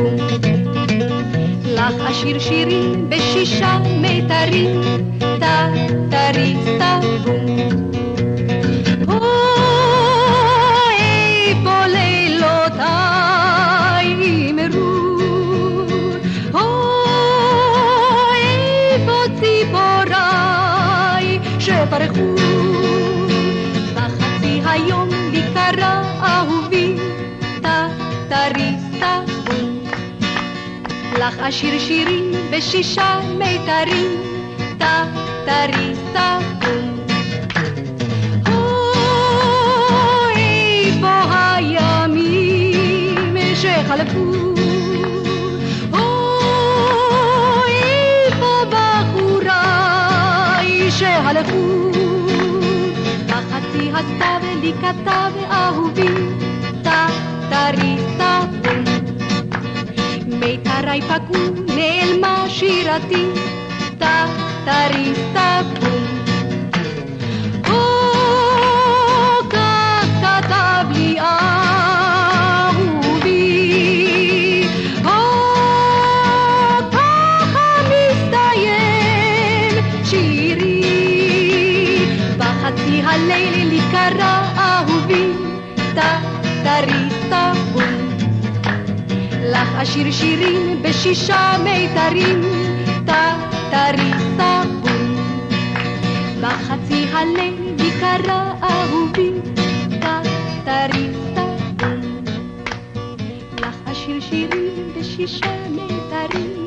בום. לך אשיר שירים בשישה מיתרים, טה טרי טה בום. אוי בו לילותיי ימרו, אוי בו ציפוריי שפרחו, בחצי היום לי קרא אהובי, טה טרי טה בום. לך אשיר שירים בשישה מיתרים, טה טרי טה בום. אוי בו הימים שחלפו, אוי בו בחוריי שהלכו, בחצי הסתיו לי כתב אהובי, טה טרי טה בום. מיתרי פקעו נעלמה שירתי, טה טרי טה בום. כך כתב לי אהובי, ככה מסתיים שירי, בחצי הליל לי קרא אהובי, טה טרי טה בום. לך אשיר שירים בשישה מיתרים, טה טרי טה בום. בחצי הליל לי קרא אהובי, טה טרי טה בום. לך אשיר שירים בשישה מיתרים,